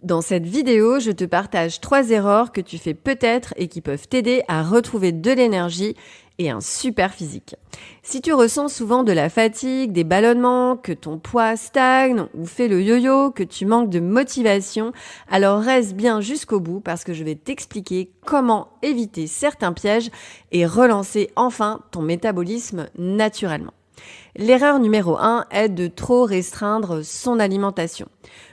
Dans cette vidéo, je te partage 3 erreurs que tu fais peut-être et qui peuvent t'aider à retrouver de l'énergie et un super physique. Si tu ressens souvent de la fatigue, des ballonnements, que ton poids stagne ou fait le yo-yo, que tu manques de motivation, alors reste bien jusqu'au bout parce que je vais t'expliquer comment éviter certains pièges et relancer enfin ton métabolisme naturellement. L'erreur numéro 1 est de trop restreindre son alimentation.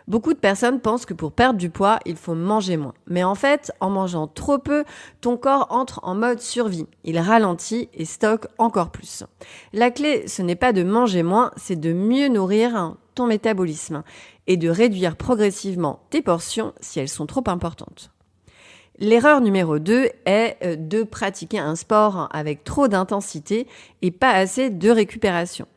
Beaucoup de personnes pensent que pour perdre du poids, il faut manger moins. Mais en fait, en mangeant trop peu, ton corps entre en mode survie. Il ralentit et stocke encore plus. La clé, ce n'est pas de manger moins, c'est de mieux nourrir ton métabolisme et de réduire progressivement tes portions si elles sont trop importantes. L'erreur numéro 2 est de pratiquer un sport avec trop d'intensité et pas assez de récupération.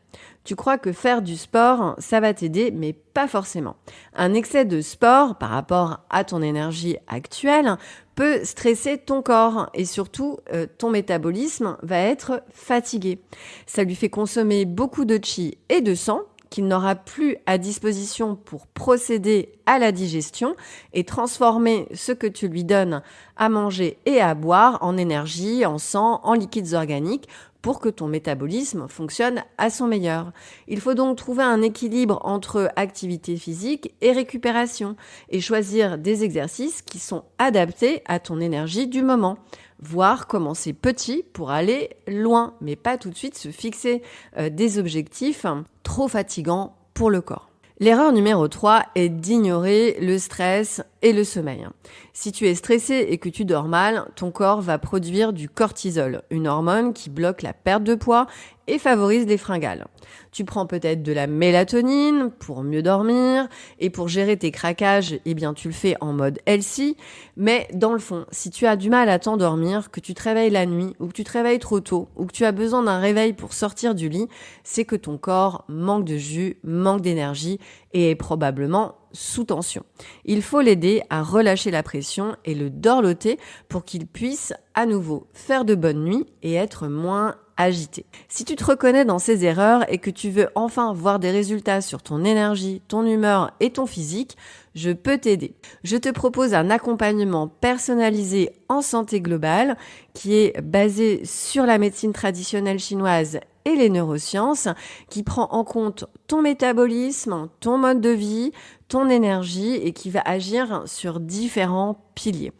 Tu crois que faire du sport, ça va t'aider, mais pas forcément. Un excès de sport par rapport à ton énergie actuelle peut stresser ton corps et surtout ton métabolisme va être fatigué. Ça lui fait consommer beaucoup de chi et de sang qu'il n'aura plus à disposition pour procéder à la digestion et transformer ce que tu lui donnes à manger et à boire en énergie, en sang, en liquides organiques pour que ton métabolisme fonctionne à son meilleur. Il faut donc trouver un équilibre entre activité physique et récupération et choisir des exercices qui sont adaptés à ton énergie du moment. Voir commencer petit pour aller loin, mais pas tout de suite se fixer des objectifs trop fatigants pour le corps. L'erreur numéro 3 est d'ignorer le stress et le sommeil. Si tu es stressé et que tu dors mal, ton corps va produire du cortisol, une hormone qui bloque la perte de poids et favorise les fringales. Tu prends peut-être de la mélatonine pour mieux dormir et pour gérer tes craquages, eh bien tu le fais en mode healthy, mais dans le fond, si tu as du mal à t'endormir, que tu te réveilles la nuit ou que tu te réveilles trop tôt ou que tu as besoin d'un réveil pour sortir du lit, c'est que ton corps manque de jus, manque d'énergie et est probablement sous tension. Il faut l'aider à relâcher la pression et le dorloter pour qu'il puisse à nouveau faire de bonnes nuits et être moins agité. Si tu te reconnais dans ces erreurs et que tu veux enfin voir des résultats sur ton énergie, ton humeur et ton physique, je peux t'aider. Je te propose un accompagnement personnalisé en santé globale qui est basé sur la médecine traditionnelle chinoise et les neurosciences, qui prend en compte ton métabolisme, ton mode de vie, ton énergie et qui va agir sur différents piliers.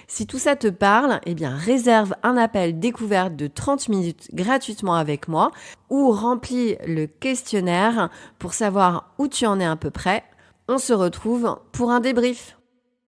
Si tout ça te parle, eh bien réserve un appel découverte de 30 minutes gratuitement avec moi ou remplis le questionnaire pour savoir où tu en es à peu près. On se retrouve pour un débrief.